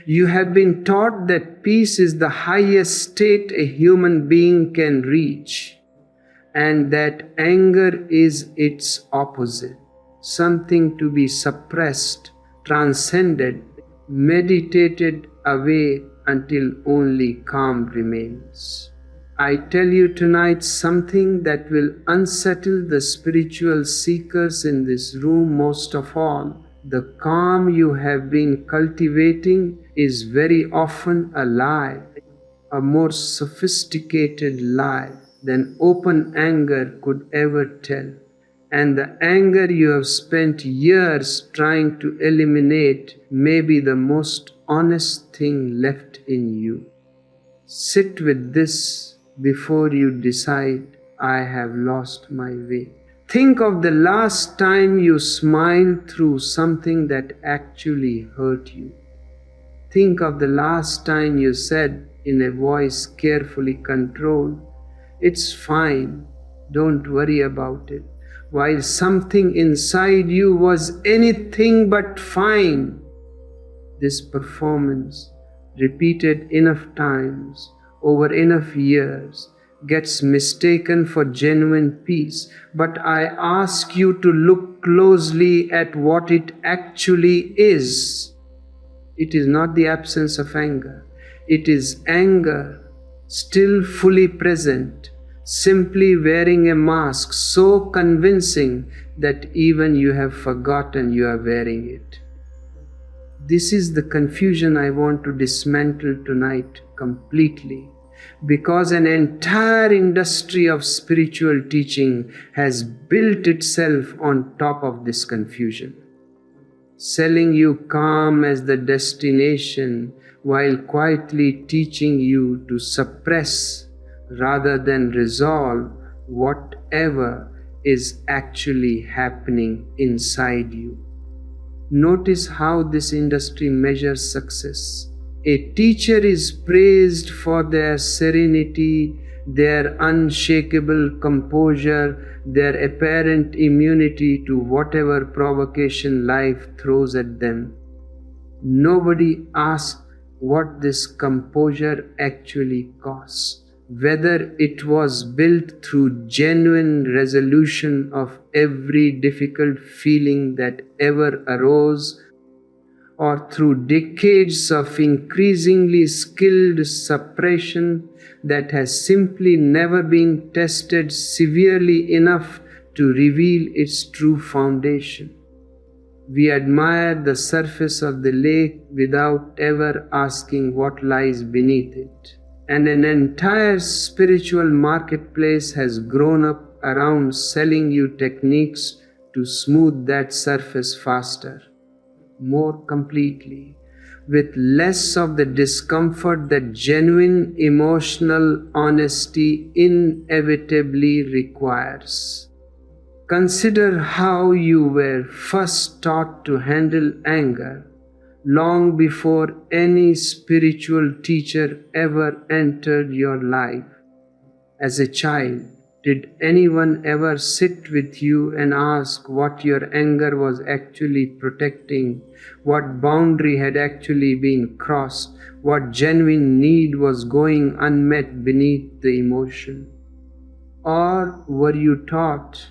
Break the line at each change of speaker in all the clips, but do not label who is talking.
You have been taught that peace is the highest state a human being can reach, and that anger is its opposite, something to be suppressed, transcended, meditated away until only calm remains. I tell you tonight something that will unsettle the spiritual seekers in this room most of all. The calm you have been cultivating is very often a lie, a more sophisticated lie than open anger could ever tell. And the anger you have spent years trying to eliminate may be the most honest thing left in you. Sit with this before you decide, I have lost my way. Think of the last time you smiled through something that actually hurt you. Think of the last time you said in a voice carefully controlled, it's fine, don't worry about it, while something inside you was anything but fine. This performance, repeated enough times, over enough years, gets mistaken for genuine peace. But I ask you to look closely at what it actually is. It is not the absence of anger. It is anger still fully present, simply wearing a mask so convincing that even you have forgotten you are wearing it. This is the confusion I want to dismantle tonight completely, because an entire industry of spiritual teaching has built itself on top of this confusion, selling you calm as the destination while quietly teaching you to suppress rather than resolve whatever is actually happening inside you. Notice how this industry measures success. A teacher is praised for their serenity, their unshakable composure, their apparent immunity to whatever provocation life throws at them. Nobody asks what this composure actually costs, whether it was built through genuine resolution of every difficult feeling that ever arose, or through decades of increasingly skilled suppression that has simply never been tested severely enough to reveal its true foundation. We admire the surface of the lake without ever asking what lies beneath it. And an entire spiritual marketplace has grown up around selling you techniques to smooth that surface faster, more completely, with less of the discomfort that genuine emotional honesty inevitably requires. Consider how you were first taught to handle anger long before any spiritual teacher ever entered your life. As a child, did anyone ever sit with you and ask what your anger was actually protecting, what boundary had actually been crossed, what genuine need was going unmet beneath the emotion? Or were you taught,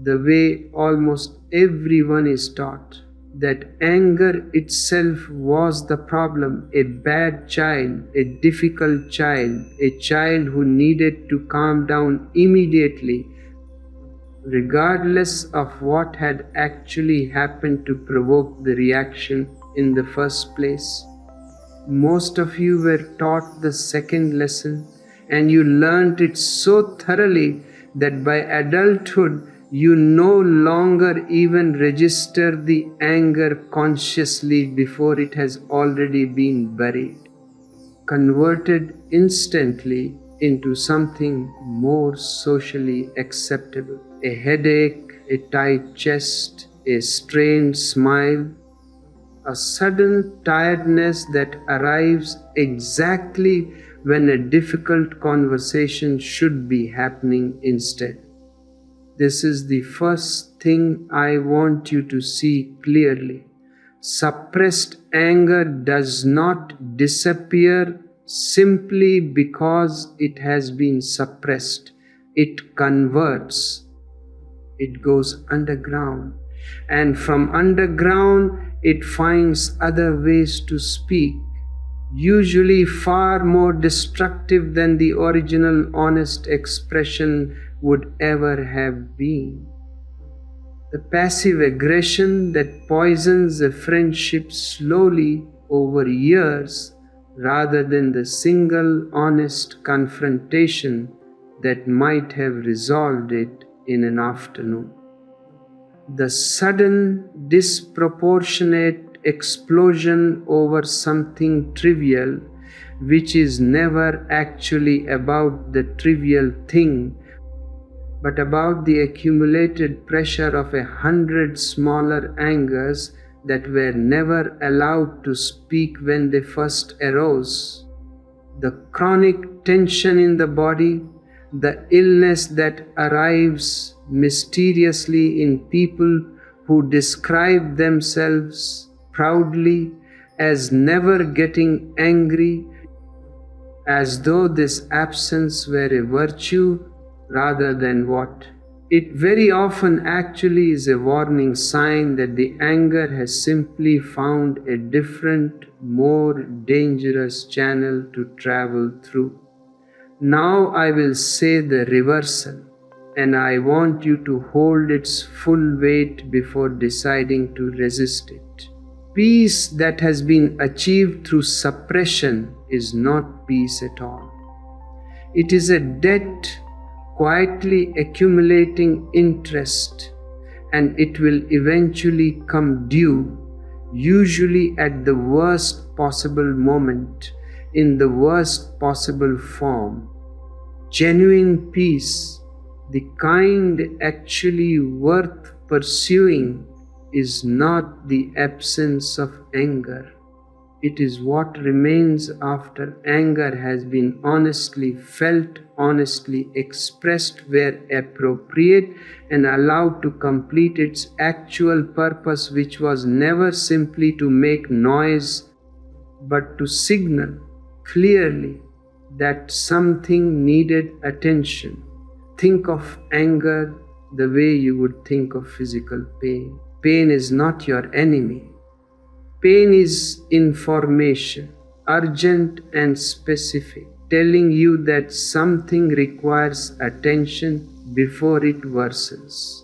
the way almost everyone is taught, that anger itself was the problem, a bad child, a difficult child, a child who needed to calm down immediately, regardless of what had actually happened to provoke the reaction in the first place? Most of you were taught the second lesson, and you learnt it so thoroughly that by adulthood you no longer even register the anger consciously before it has already been buried, converted instantly into something more socially acceptable. A headache, a tight chest, a strained smile, a sudden tiredness that arrives exactly when a difficult conversation should be happening instead. This is the first thing I want you to see clearly. Suppressed anger does not disappear simply because it has been suppressed. It converts. It goes underground. And from underground, it finds other ways to speak, usually far more destructive than the original honest expression would ever have been. The passive aggression that poisons a friendship slowly over years, rather than the single honest confrontation that might have resolved it in an afternoon. The sudden, disproportionate explosion over something trivial, which is never actually about the trivial thing, but about the accumulated pressure of 100 smaller angers that were never allowed to speak when they first arose. The chronic tension in the body, the illness that arrives mysteriously in people who describe themselves proudly as never getting angry, as though this absence were a virtue rather than what. It very often actually is a warning sign that the anger has simply found a different, more dangerous channel to travel through. Now I will say the reversal, and I want you to hold its full weight before deciding to resist it. Peace that has been achieved through suppression is not peace at all. It is a debt, quietly accumulating interest, and it will eventually come due, usually at the worst possible moment, in the worst possible form. Genuine peace, the kind actually worth pursuing, is not the absence of anger. It is what remains after anger has been honestly felt, honestly expressed where appropriate, and allowed to complete its actual purpose, which was never simply to make noise, but to signal clearly that something needed attention. Think of anger the way you would think of physical pain. Pain is not your enemy. Pain is information, urgent and specific, telling you that something requires attention before it worsens.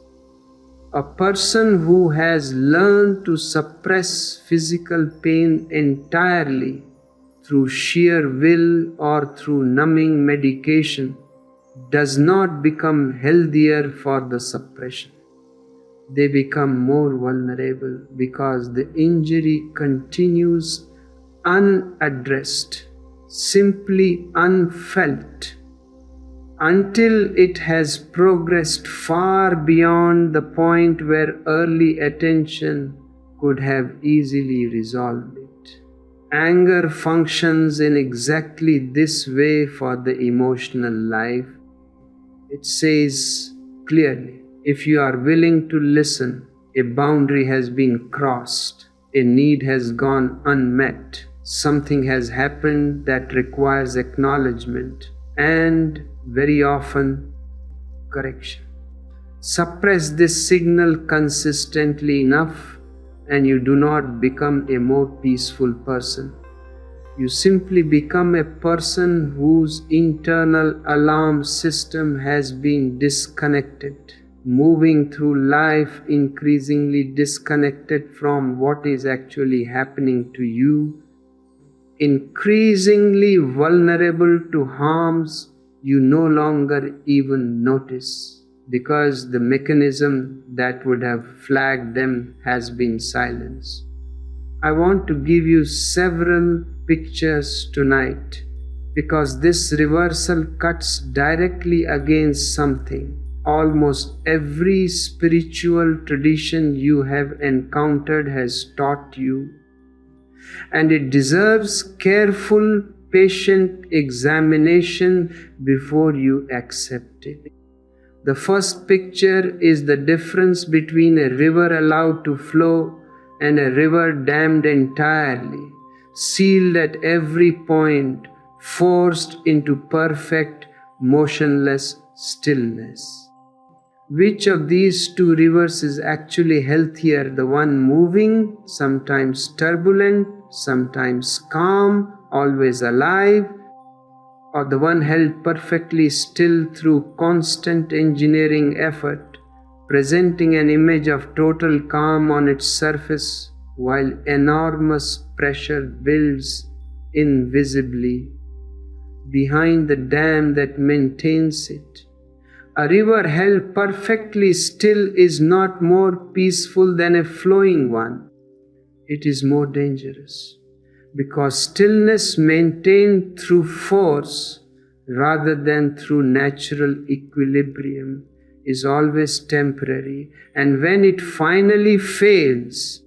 A person who has learned to suppress physical pain entirely through sheer will or through numbing medication does not become healthier for the suppression. They become more vulnerable because the injury continues unaddressed, simply unfelt, until it has progressed far beyond the point where early attention could have easily resolved it. Anger functions in exactly this way for the emotional life. It says clearly, if you are willing to listen, a boundary has been crossed, a need has gone unmet, something has happened that requires acknowledgement and very often correction. Suppress this signal consistently enough and you do not become a more peaceful person. You simply become a person whose internal alarm system has been disconnected, moving through life increasingly disconnected from what is actually happening to you, increasingly vulnerable to harms you no longer even notice, because the mechanism that would have flagged them has been silenced. I want to give you several pictures tonight, because this reversal cuts directly against something almost every spiritual tradition you have encountered has taught you, and it deserves careful, patient examination before you accept it. The first picture is the difference between a river allowed to flow and a river dammed entirely, sealed at every point, forced into perfect, motionless stillness. Which of these two rivers is actually healthier? The one moving, sometimes turbulent, sometimes calm, always alive, or the one held perfectly still through constant engineering effort, presenting an image of total calm on its surface while enormous pressure builds invisibly behind the dam that maintains it? A river held perfectly still is not more peaceful than a flowing one. It is more dangerous, because stillness maintained through force rather than through natural equilibrium is always temporary, and when it finally fails,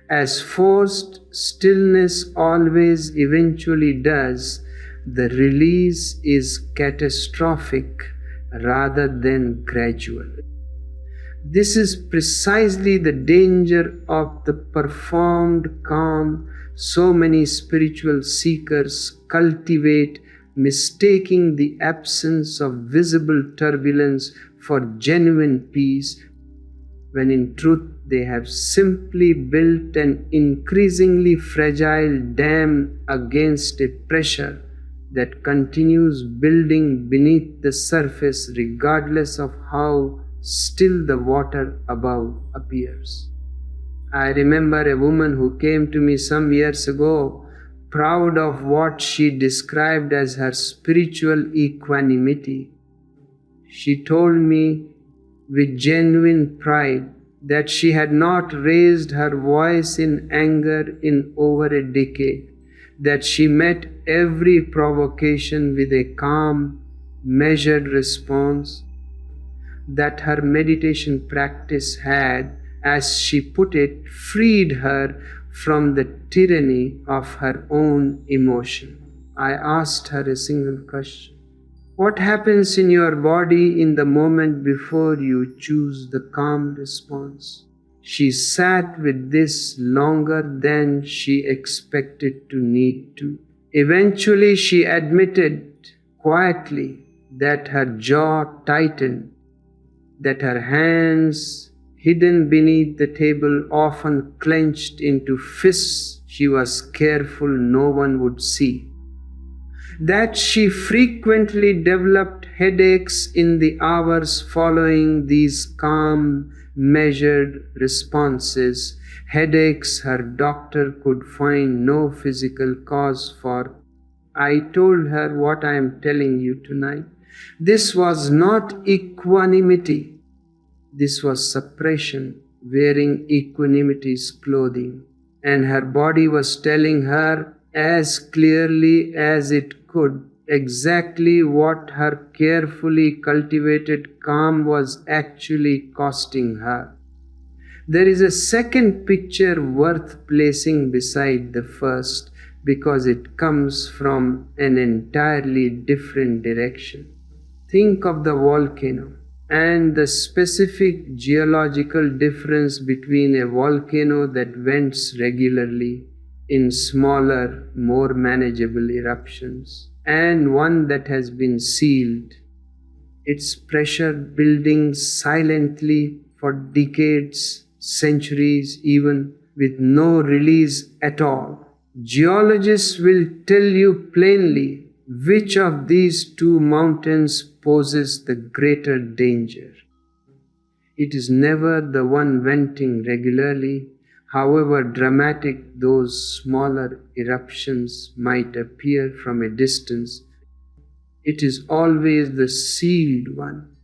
as forced stillness always eventually does, the release is catastrophic rather than gradual. This is precisely the danger of the performed calm so many spiritual seekers cultivate, mistaking the absence of visible turbulence for genuine peace, when in truth they have simply built an increasingly fragile dam against a pressure that continues building beneath the surface regardless of how still the water above appears. I remember a woman who came to me some years ago, proud of what she described as her spiritual equanimity. She told me with genuine pride that she had not raised her voice in anger in over a decade, that she met every provocation with a calm, measured response, that her meditation practice had, as she put it, freed her from the tyranny of her own emotion. I asked her a single question: what happens in your body in the moment before you choose the calm response? She sat with this longer than she expected to need to. Eventually, she admitted quietly that her jaw tightened, that her hands, hidden beneath the table, often clenched into fists she was careful no one would see, that she frequently developed headaches in the hours following these calm, measured responses, headaches her doctor could find no physical cause for. I told her what I am telling you tonight. This was not equanimity. This was suppression, wearing equanimity's clothing. And her body was telling her as clearly as it could exactly what her carefully cultivated calm was actually costing her. There is a second picture worth placing beside the first, because it comes from an entirely different direction. Think of the volcano and the specific geological difference between a volcano that vents regularly in smaller, more manageable eruptions and one that has been sealed, its pressure building silently for decades, centuries even, with no release at all. Geologists will tell you plainly which of these two mountains poses the greater danger. It is never the one venting regularly, however dramatic those smaller eruptions might appear from a distance. It is always the sealed one,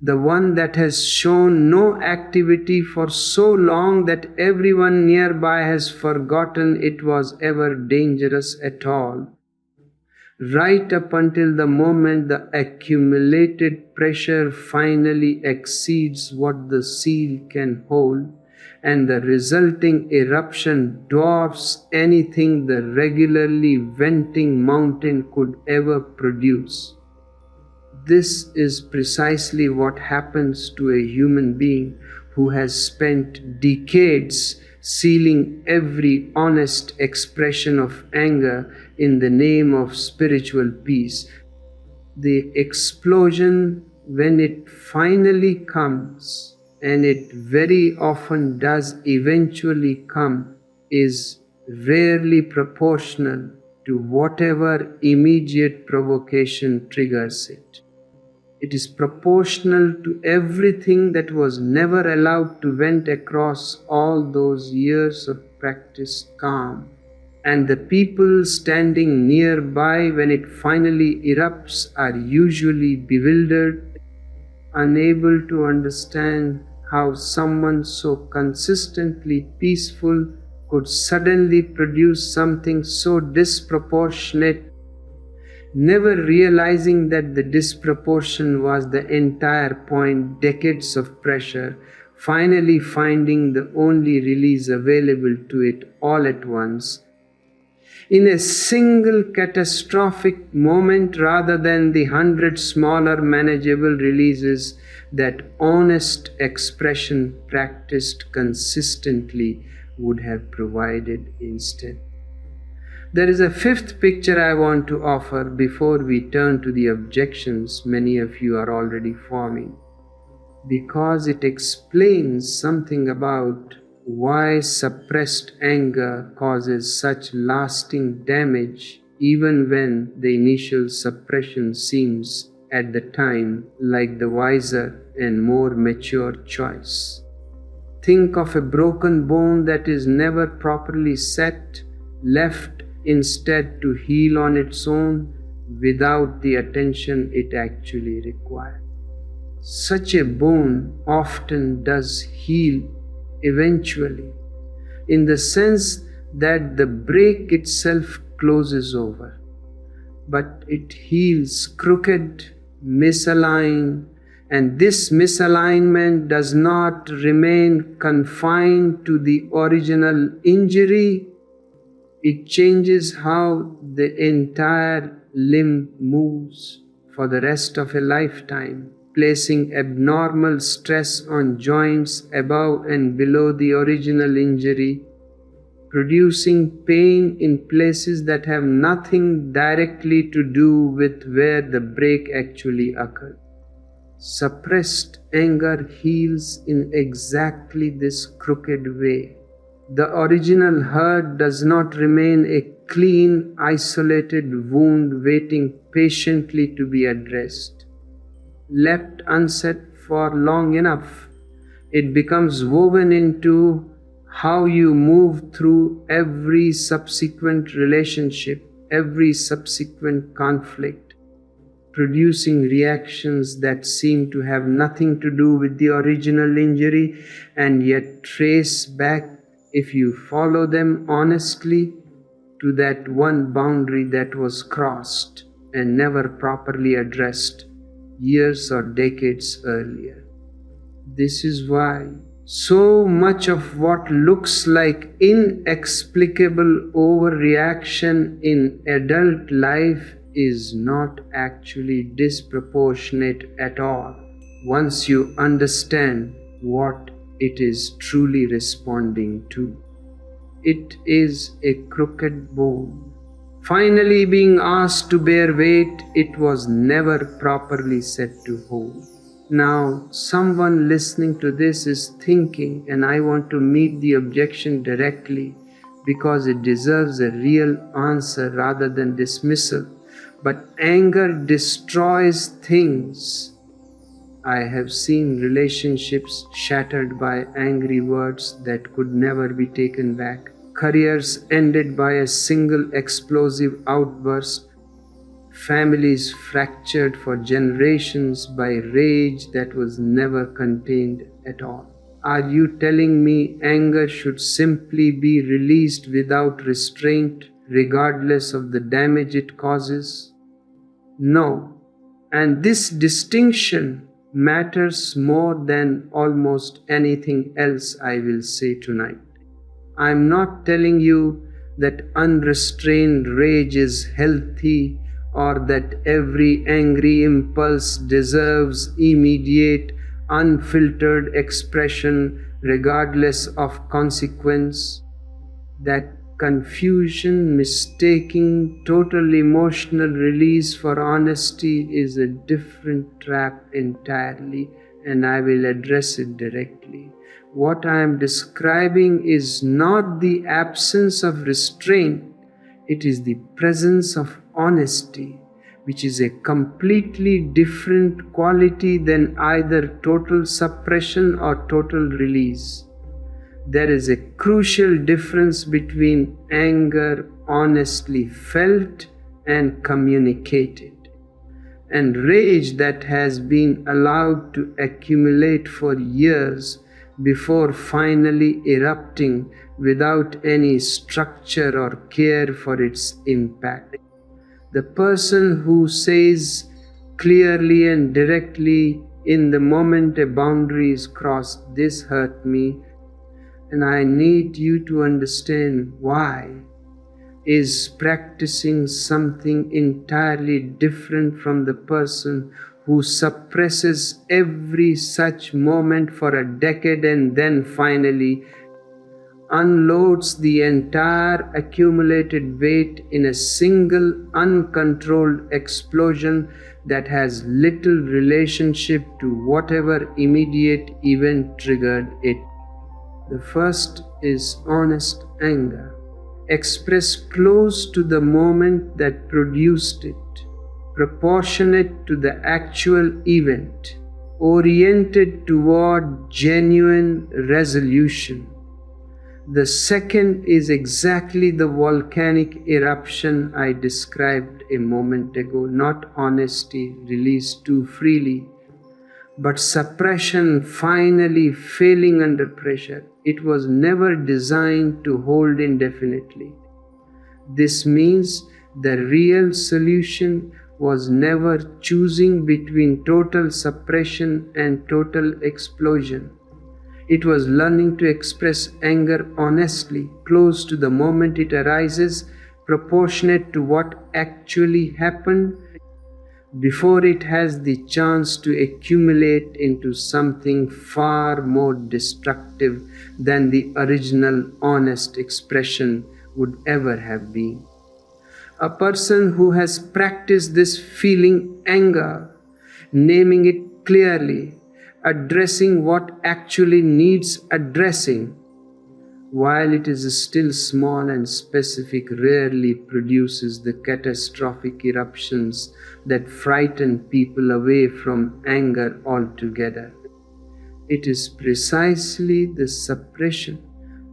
the one that has shown no activity for so long that everyone nearby has forgotten it was ever dangerous at all, right up until the moment the accumulated pressure finally exceeds what the seal can hold, and the resulting eruption dwarfs anything the regularly venting mountain could ever produce. This is precisely what happens to a human being who has spent decades sealing every honest expression of anger in the name of spiritual peace. The explosion, when it finally comes, and it very often does eventually come, is rarely proportional to whatever immediate provocation triggers it. It is proportional to everything that was never allowed to vent across all those years of practiced calm. And the people standing nearby when it finally erupts are usually bewildered, unable to understand how someone so consistently peaceful could suddenly produce something so disproportionate, never realizing that the disproportion was the entire point. Decades of pressure, finally finding the only release available to it all at once, in a single catastrophic moment, rather than the 100 smaller manageable releases that honest expression practiced consistently would have provided instead. There is a fifth picture I want to offer before we turn to the objections many of you are already forming, because it explains something about why suppressed anger causes such lasting damage, even when the initial suppression seems at the time like the wiser and more mature choice. Think of a broken bone that is never properly set, left instead to heal on its own without the attention it actually requires. Such a bone often does heal eventually, in the sense that the break itself closes over, but it heals crooked, misaligned, and this misalignment does not remain confined to the original injury. It changes how the entire limb moves for the rest of a lifetime, placing abnormal stress on joints above and below the original injury, producing pain in places that have nothing directly to do with where the break actually occurred. Suppressed anger heals in exactly this crooked way. The original hurt does not remain a clean, isolated wound waiting patiently to be addressed. Left unsaid for long enough, it becomes woven into how you move through every subsequent relationship, every subsequent conflict, producing reactions that seem to have nothing to do with the original injury and yet trace back, if you follow them honestly, to that one boundary that was crossed and never properly addressed years or decades earlier. This is why so much of what looks like inexplicable overreaction in adult life is not actually disproportionate at all, once you understand what it is truly responding to. It is a crooked bone, finally being asked to bear weight it was never properly set to hold. Now, someone listening to this is thinking, and I want to meet the objection directly because it deserves a real answer rather than dismissal. But anger destroys things. I have seen relationships shattered by angry words that could never be taken back, careers ended by a single explosive outburst, families fractured for generations by rage that was never contained at all. Are you telling me anger should simply be released without restraint, regardless of the damage it causes? No. And this distinction matters more than almost anything else I will say tonight. I'm not telling you that unrestrained rage is healthy or that every angry impulse deserves immediate, unfiltered expression regardless of consequence. That confusion, mistaking total emotional release for honesty, is a different trap entirely, and I will address it directly. What I am describing is not the absence of restraint, it is the presence of honesty, which is a completely different quality than either total suppression or total release. There is a crucial difference between anger honestly felt and communicated, and rage that has been allowed to accumulate for years before finally erupting without any structure or care for its impact. The person who says clearly and directly in the moment a boundary is crossed, "This hurt me and I need you to understand why," is practicing something entirely different from the person who suppresses every such moment for a decade and then finally unloads the entire accumulated weight in a single uncontrolled explosion that has little relationship to whatever immediate event triggered it. The first is honest anger, expressed close to the moment that produced it, proportionate to the actual event, oriented toward genuine resolution. The second is exactly the volcanic eruption I described a moment ago, not honesty released too freely, but suppression finally failing under pressure. It was never designed to hold indefinitely. This means the real solution was never choosing between total suppression and total explosion. It was learning to express anger honestly, close to the moment it arises, proportionate to what actually happened, before it has the chance to accumulate into something far more destructive than the original honest expression would ever have been. A person who has practiced this feeling anger, naming it clearly, addressing what actually needs addressing, while it is still small and specific, rarely produces the catastrophic eruptions that frighten people away from anger altogether. It is precisely the suppression,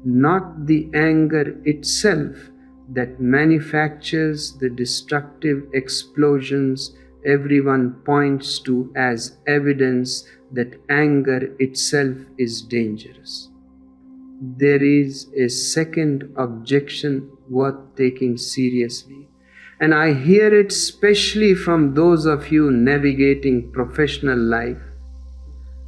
not the anger itself, that manufactures the destructive explosions everyone points to as evidence that anger itself is dangerous. There is a second objection worth taking seriously, and I hear it especially from those of you navigating professional life,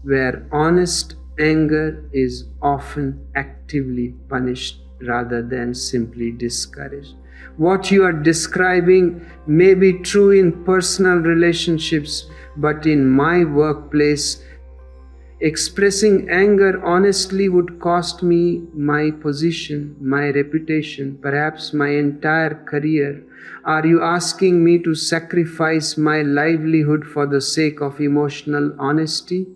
where honest anger is often actively punished rather than simply discouraged. What you are describing may be true in personal relationships, but in my workplace, expressing anger honestly would cost me my position, my reputation, perhaps my entire career. Are you asking me to sacrifice my livelihood for the sake of emotional honesty?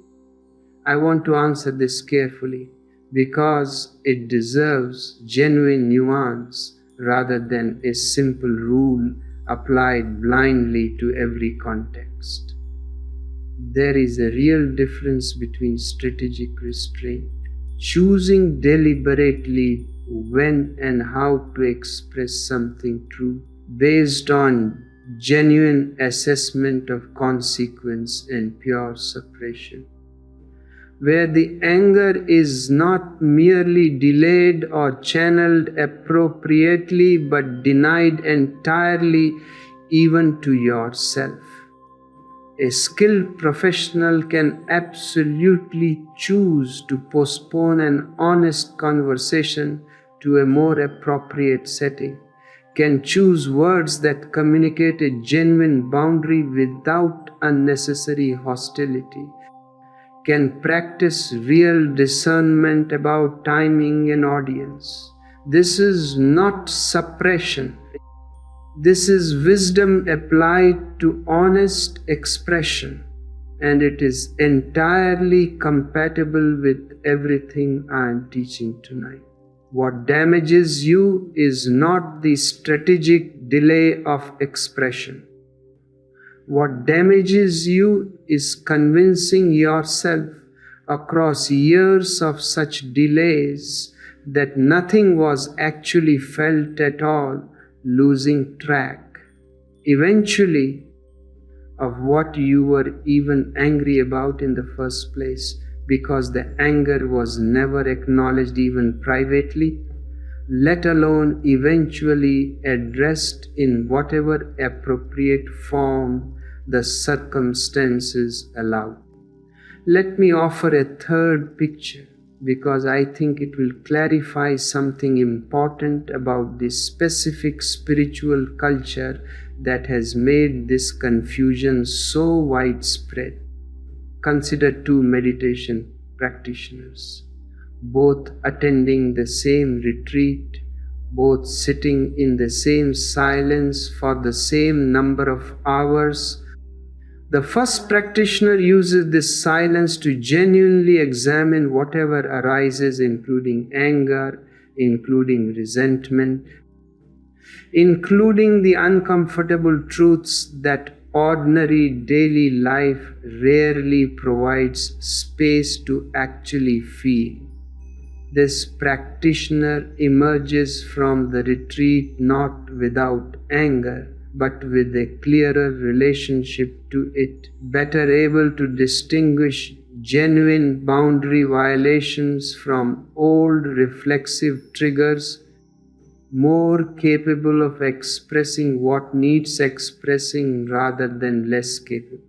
I want to answer this carefully, because it deserves genuine nuance rather than a simple rule applied blindly to every context. There is a real difference between strategic restraint, choosing deliberately when and how to express something true, based on genuine assessment of consequence, and pure suppression, where the anger is not merely delayed or channeled appropriately but denied entirely, even to yourself. A skilled professional can absolutely choose to postpone an honest conversation to a more appropriate setting, can choose words that communicate a genuine boundary without unnecessary hostility, can practice real discernment about timing and audience. This is not suppression. This is wisdom applied to honest expression, and it is entirely compatible with everything I am teaching tonight. What damages you is not the strategic delay of expression. What damages you is convincing yourself across years of such delays that nothing was actually felt at all, losing track, eventually, of what you were even angry about in the first place, because the anger was never acknowledged even privately, let alone eventually addressed in whatever appropriate form the circumstances allow. Let me offer a third picture, because I think it will clarify something important about this specific spiritual culture that has made this confusion so widespread. Consider two meditation practitioners, both attending the same retreat, both sitting in the same silence for the same number of hours. The first practitioner uses this silence to genuinely examine whatever arises, including anger, including resentment, including the uncomfortable truths that ordinary daily life rarely provides space to actually feel. This practitioner emerges from the retreat not without anger, but with a clearer relationship to it, better able to distinguish genuine boundary violations from old reflexive triggers, more capable of expressing what needs expressing rather than less capable.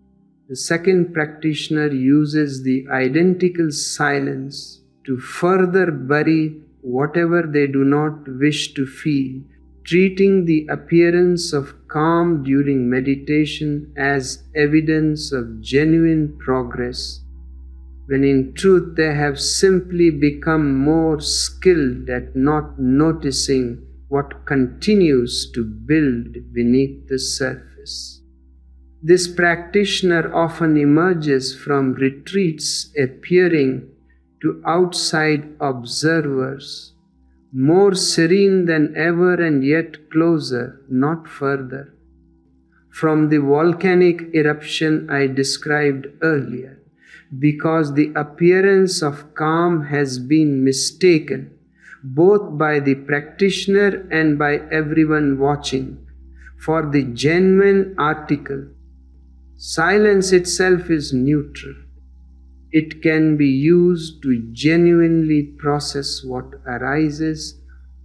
The second practitioner uses the identical silence to further bury whatever they do not wish to feel, treating the appearance of calm during meditation as evidence of genuine progress, when in truth they have simply become more skilled at not noticing what continues to build beneath the surface. This practitioner often emerges from retreats appearing to outside observers more serene than ever and yet closer, not further, from the volcanic eruption I described earlier, because the appearance of calm has been mistaken both by the practitioner and by everyone watching for the genuine article. Silence itself is neutral. It can be used to genuinely process what arises,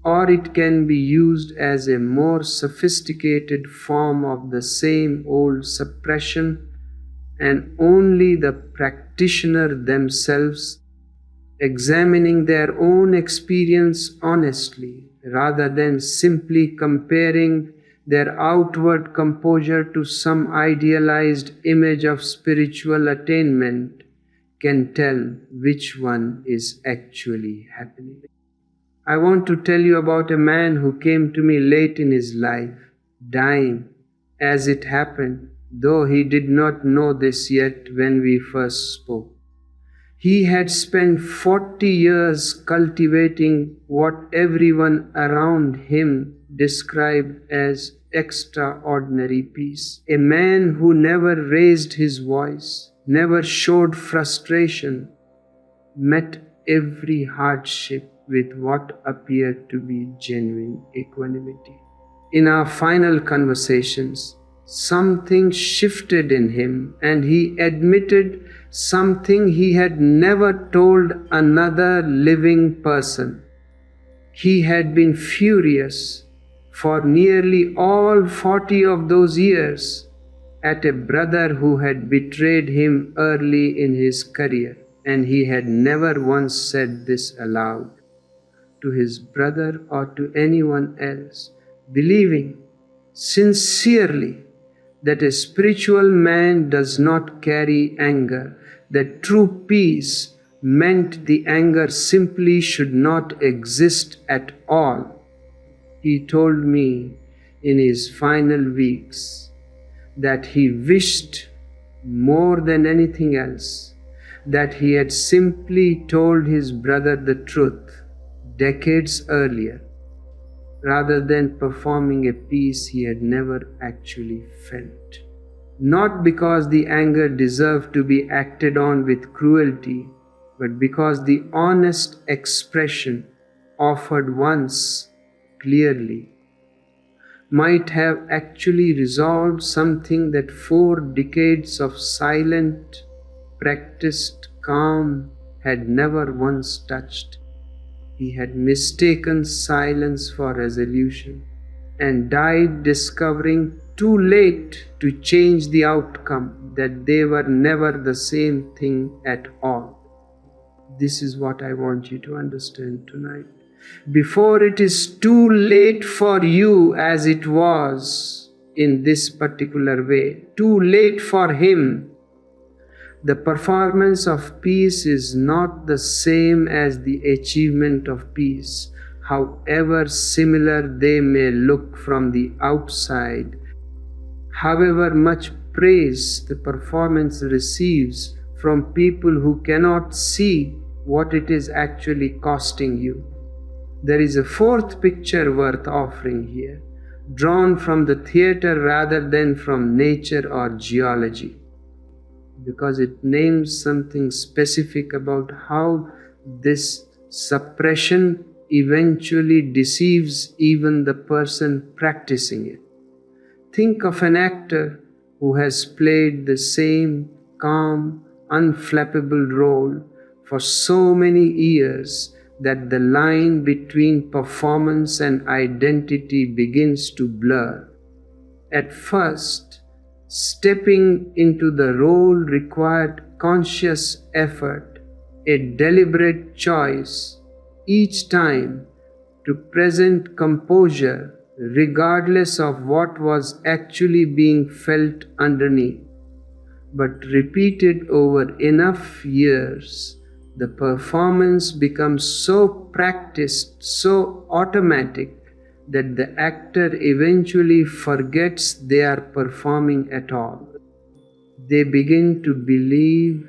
or it can be used as a more sophisticated form of the same old suppression, and only the practitioner themselves, examining their own experience honestly, rather than simply comparing their outward composure to some idealized image of spiritual attainment, can tell which one is actually happening. I want to tell you about a man who came to me late in his life, dying as it happened, though he did not know this yet when we first spoke. He had spent 40 years cultivating what everyone around him described as extraordinary peace. A man who never raised his voice, never showed frustration, met every hardship with what appeared to be genuine equanimity. In our final conversations, something shifted in him, and he admitted something he had never told another living person. He had been furious for nearly all 40 of those years at a brother who had betrayed him early in his career, and he had never once said this aloud to his brother or to anyone else, believing sincerely that a spiritual man does not carry anger, that true peace meant the anger simply should not exist at all. He told me in his final weeks that he wished more than anything else that he had simply told his brother the truth decades earlier, rather than performing a peace he had never actually felt. Not because the anger deserved to be acted on with cruelty, but because the honest expression offered once clearly might have actually resolved something that 4 decades of silent, practiced calm had never once touched. He had mistaken silence for resolution and died discovering too late to change the outcome that they were never the same thing at all. This is what I want you to understand tonight. Before it is too late for you, as it was in this particular way, too late for him, the performance of peace is not the same as the achievement of peace, however similar they may look from the outside. However much praise the performance receives from people who cannot see what it is actually costing you. There is a 4th picture worth offering here, drawn from the theater rather than from nature or geology, because it names something specific about how this suppression eventually deceives even the person practicing it. Think of an actor who has played the same calm, unflappable role for so many years that the line between performance and identity begins to blur. At first, stepping into the role required conscious effort, a deliberate choice each time to present composure regardless of what was actually being felt underneath. But repeated over enough years, the performance becomes so practiced, so automatic, that the actor eventually forgets they are performing at all. They begin to believe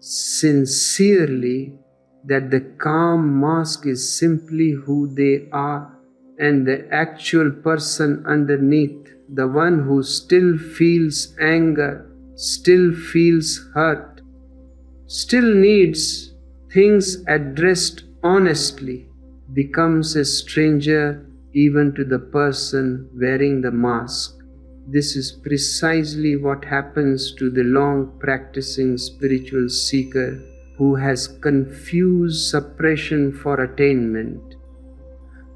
sincerely that the calm mask is simply who they are, and the actual person underneath, the one who still feels anger, still feels hurt, still needs things addressed honestly, becomes a stranger even to the person wearing the mask. This is precisely what happens to the long practicing spiritual seeker who has confused suppression for attainment.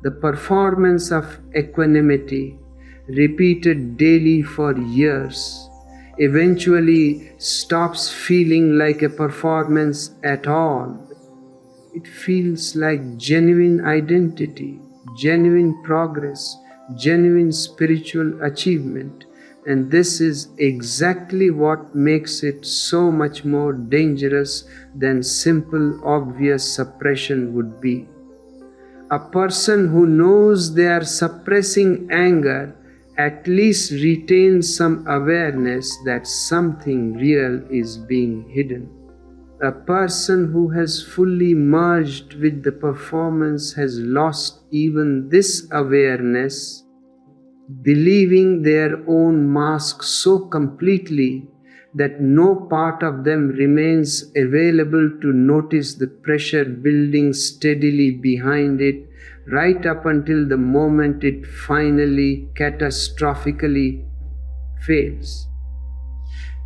The performance of equanimity, repeated daily for years, eventually stops feeling like a performance at all. It feels like genuine identity, genuine progress, genuine spiritual achievement. And this is exactly what makes it so much more dangerous than simple, obvious suppression would be. A person who knows they are suppressing anger at least retains some awareness that something real is being hidden. A person who has fully merged with the performance has lost even this awareness, believing their own mask so completely that no part of them remains available to notice the pressure building steadily behind it, right up until the moment it finally catastrophically fails.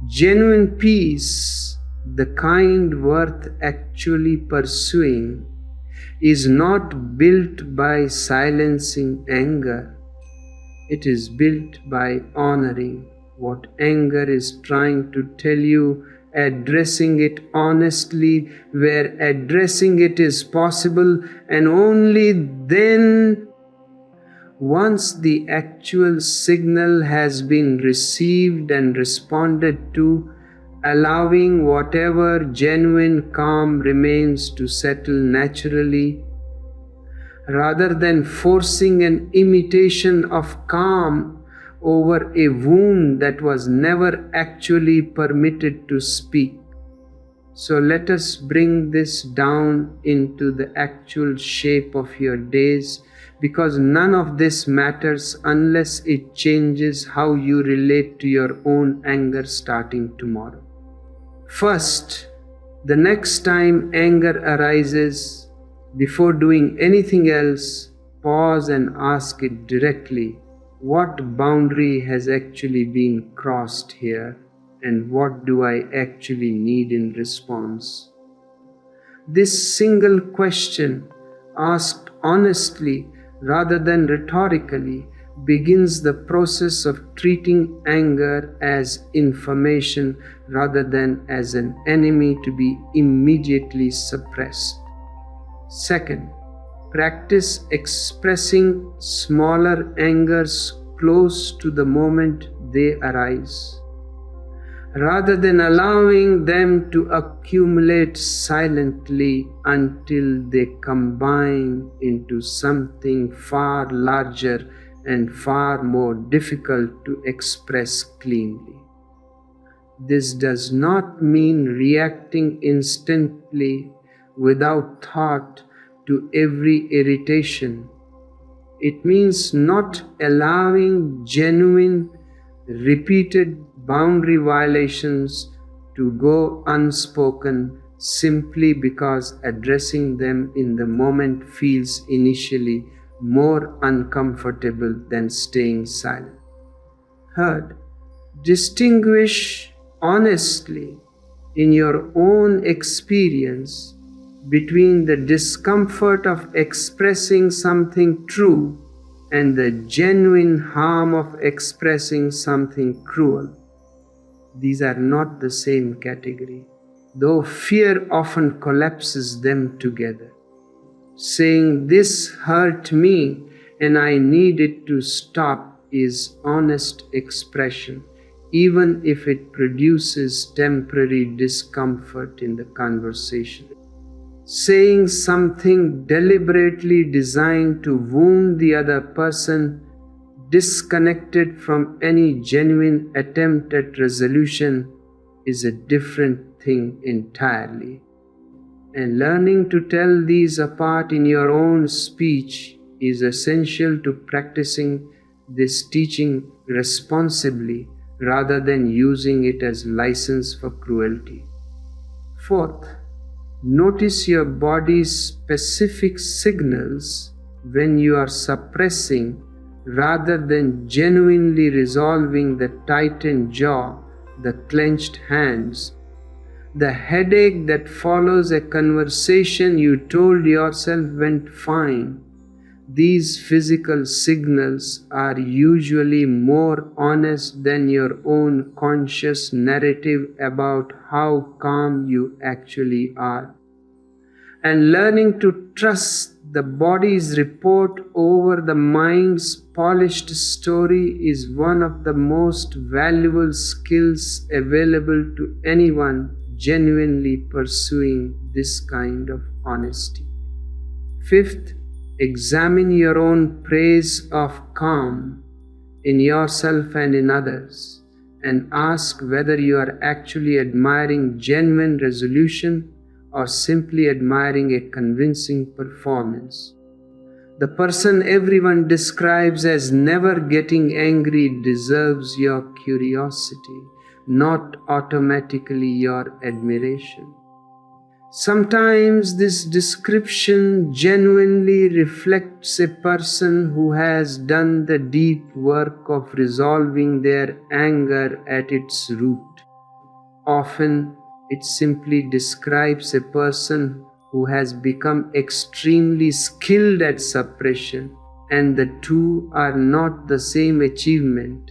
Genuine peace, the kind worth actually pursuing, is not built by silencing anger. It is built by honoring what anger is trying to tell you, addressing it honestly where addressing it is possible, and only then, once the actual signal has been received and responded to, allowing whatever genuine calm remains to settle naturally, rather than forcing an imitation of calm over a wound that was never actually permitted to speak. So let us bring this down into the actual shape of your days, because none of this matters unless it changes how you relate to your own anger starting tomorrow. First, the next time anger arises, before doing anything else, pause and ask it directly, what boundary has actually been crossed here, and what do I actually need in response? This single question, asked honestly rather than rhetorically, begins the process of treating anger as information rather than as an enemy to be immediately suppressed. Second, practice expressing smaller angers close to the moment they arise, rather than allowing them to accumulate silently until they combine into something far larger and far more difficult to express cleanly. This does not mean reacting instantly without thought to every irritation. It means not allowing genuine, repeated boundary violations to go unspoken simply because addressing them in the moment feels initially more uncomfortable than staying silent. Third, distinguish honestly in your own experience between the discomfort of expressing something true and the genuine harm of expressing something cruel. These are not the same category, though fear often collapses them together. Saying this hurt me and I need it to stop is honest expression, even if it produces temporary discomfort in the conversation. Saying something deliberately designed to wound the other person, disconnected from any genuine attempt at resolution, is a different thing entirely. And learning to tell these apart in your own speech is essential to practicing this teaching responsibly rather than using it as license for cruelty. Fourth, notice your body's specific signals when you are suppressing rather than genuinely resolving the tightened jaw, the clenched hands, the headache that follows a conversation you told yourself went fine. These physical signals are usually more honest than your own conscious narrative about how calm you actually are. And learning to trust the body's report over the mind's polished story is one of the most valuable skills available to anyone genuinely pursuing this kind of honesty. Fifth, examine your own praise of calm in yourself and in others, and ask whether you are actually admiring genuine resolution or simply admiring a convincing performance. The person everyone describes as never getting angry deserves your curiosity, not automatically your admiration. Sometimes this description genuinely reflects a person who has done the deep work of resolving their anger at its root. Often, it simply describes a person who has become extremely skilled at suppression, and the two are not the same achievement.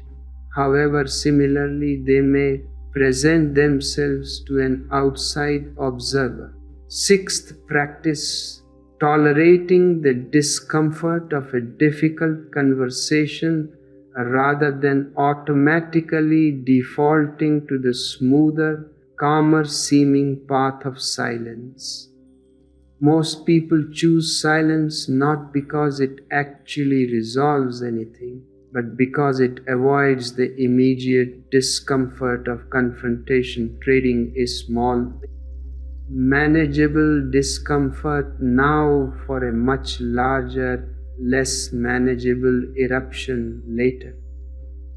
However, similarly, they may present themselves to an outside observer. Sixth, practice tolerating the discomfort of a difficult conversation rather than automatically defaulting to the smoother, calmer seeming path of silence. Most people choose silence not because it actually resolves anything, but because it avoids the immediate discomfort of confrontation, trading a small, manageable discomfort now for a much larger, less manageable eruption later.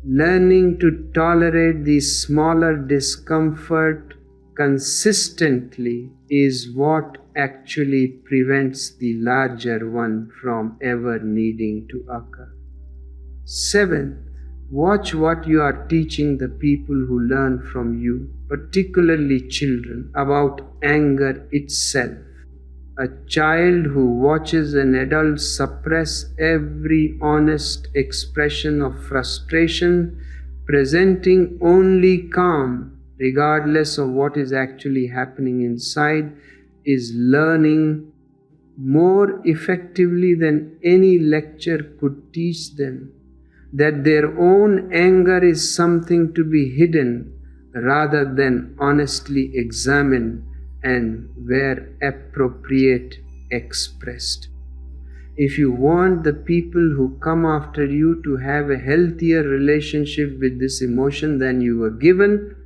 Learning to tolerate the smaller discomfort consistently is what actually prevents the larger one from ever needing to occur. 7th, watch what you are teaching the people who learn from you, particularly children, about anger itself. A child who watches an adult suppress every honest expression of frustration, presenting only calm, regardless of what is actually happening inside, is learning more effectively than any lecture could teach them that their own anger is something to be hidden rather than honestly examined and, where appropriate, expressed. If you want the people who come after you to have a healthier relationship with this emotion than you were given,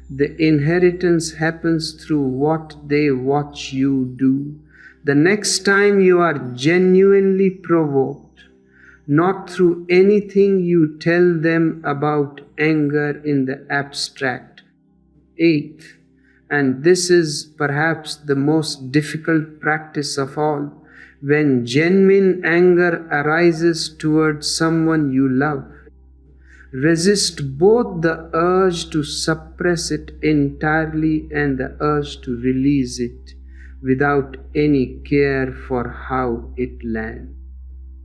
the inheritance happens through what they watch you do. The next time you are genuinely provoked, not through anything you tell them about anger in the abstract. 8th, and this is perhaps the most difficult practice of all, when genuine anger arises towards someone you love, resist both the urge to suppress it entirely and the urge to release it without any care for how it lands.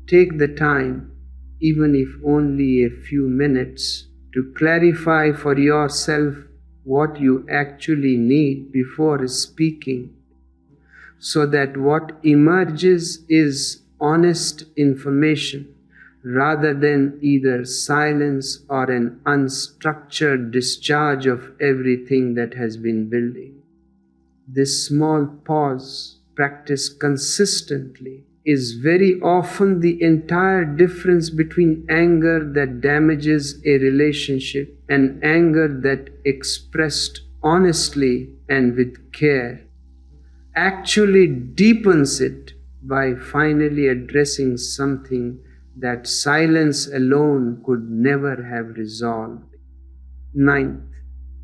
Take the time, even if only a few minutes, to clarify for yourself what you actually need before speaking, so that what emerges is honest information rather than either silence or an unstructured discharge of everything that has been building. This small pause, practiced consistently, is very often the entire difference between anger that damages a relationship and anger that, expressed honestly and with care, actually deepens it by finally addressing something that silence alone could never have resolved. 9th,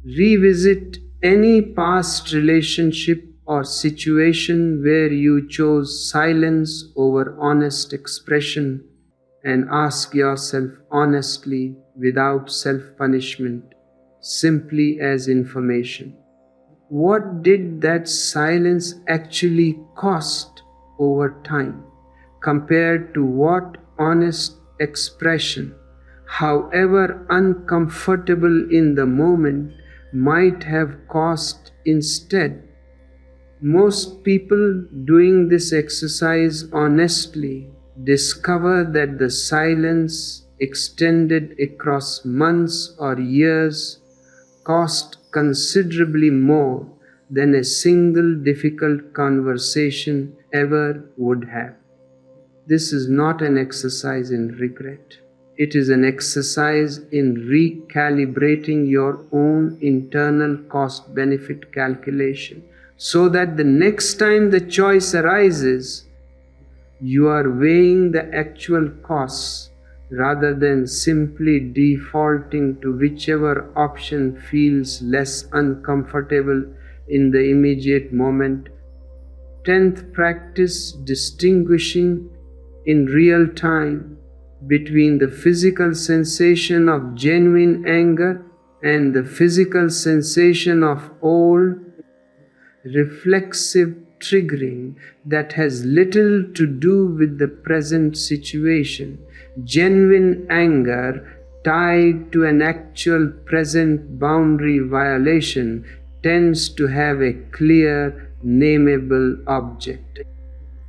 revisit any past relationship or situation where you chose silence over honest expression and ask yourself honestly, without self-punishment, simply as information. What did that silence actually cost over time compared to what honest expression, however uncomfortable in the moment, might have cost instead? Most people doing this exercise honestly discover that the silence extended across months or years cost considerably more than a single difficult conversation ever would have. This is not an exercise in regret. It is an exercise in recalibrating your own internal cost-benefit calculation, so that the next time the choice arises, you are weighing the actual costs rather than simply defaulting to whichever option feels less uncomfortable in the immediate moment. 10th, practice distinguishing in real time between the physical sensation of genuine anger and the physical sensation of old, reflexive triggering that has little to do with the present situation. Genuine anger tied to an actual present boundary violation tends to have a clear, nameable object.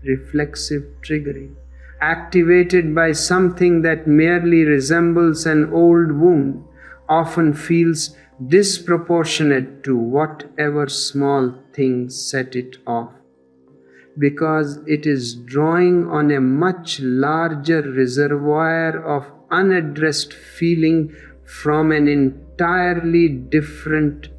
Reflexive triggering, activated by something that merely resembles an old wound, often feels disproportionate to whatever small thing set it off, because it is drawing on a much larger reservoir of unaddressed feeling from an entirely different.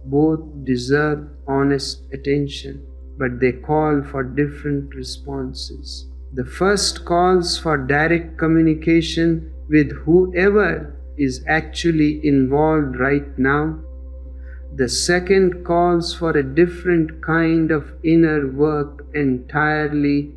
Both deserve honest attention, but they call for different responses. The first calls for direct communication with whoever is actually involved right now. The second calls for a different kind of inner work entirely,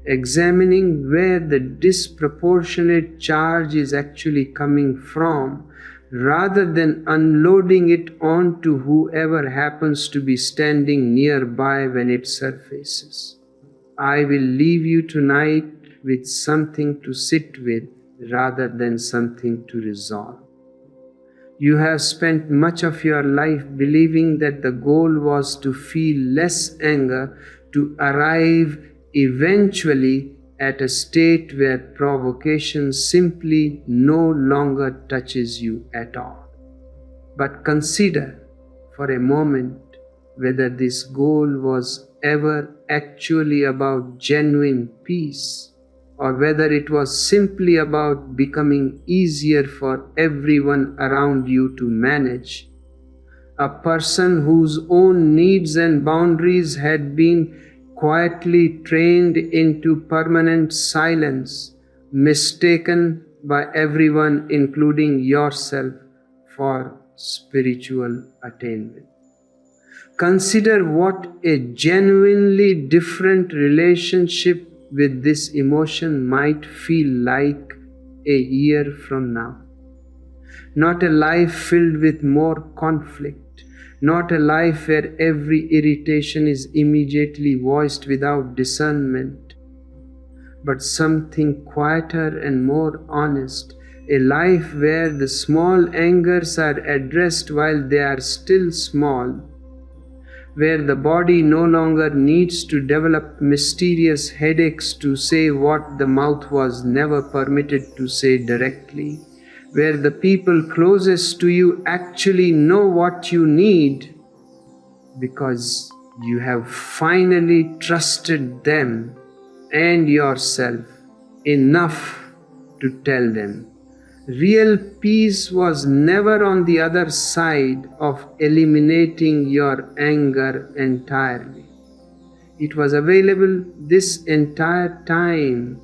examining where the disproportionate charge is actually coming from, rather than unloading it onto whoever happens to be standing nearby when it surfaces. I will leave you tonight with something to sit with rather than something to resolve. You have spent much of your life believing that the goal was to feel less anger, to arrive eventually at a state where provocation simply no longer touches you at all. But consider for a moment whether this goal was ever actually about genuine peace, or whether it was simply about becoming easier for everyone around you to manage. A person whose own needs and boundaries had been quietly trained into permanent silence, mistaken by everyone, including yourself, for spiritual attainment. Consider what a genuinely different relationship with this emotion might feel like a year from now. Not a life filled with more conflict, not a life where every irritation is immediately voiced without discernment, but something quieter and more honest, a life where the small angers are addressed while they are still small, where the body no longer needs to develop mysterious headaches to say what the mouth was never permitted to say directly, where the people closest to you actually know what you need because you have finally trusted them and yourself enough to tell them. Real peace was never on the other side of eliminating your anger entirely. It was available this entire time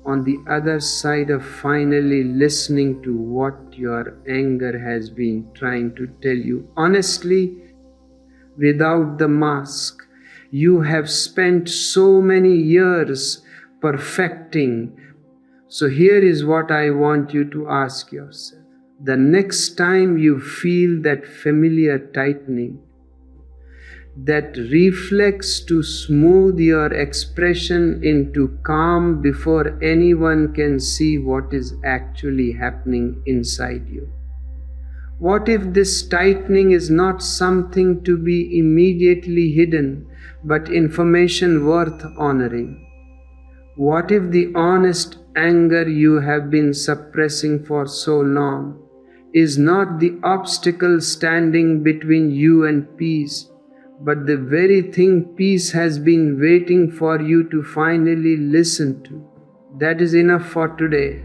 on the other side of finally listening to what your anger has been trying to tell you. Honestly, without the mask, you have spent so many years perfecting. So here is what I want you to ask yourself. The next time you feel that familiar tightening, that reflex to smooth your expression into calm before anyone can see what is actually happening inside you. What if this tightening is not something to be immediately hidden, but information worth honoring? What if the honest anger you have been suppressing for so long is not the obstacle standing between you and peace, but the very thing peace has been waiting for you to finally listen to? That is enough for today.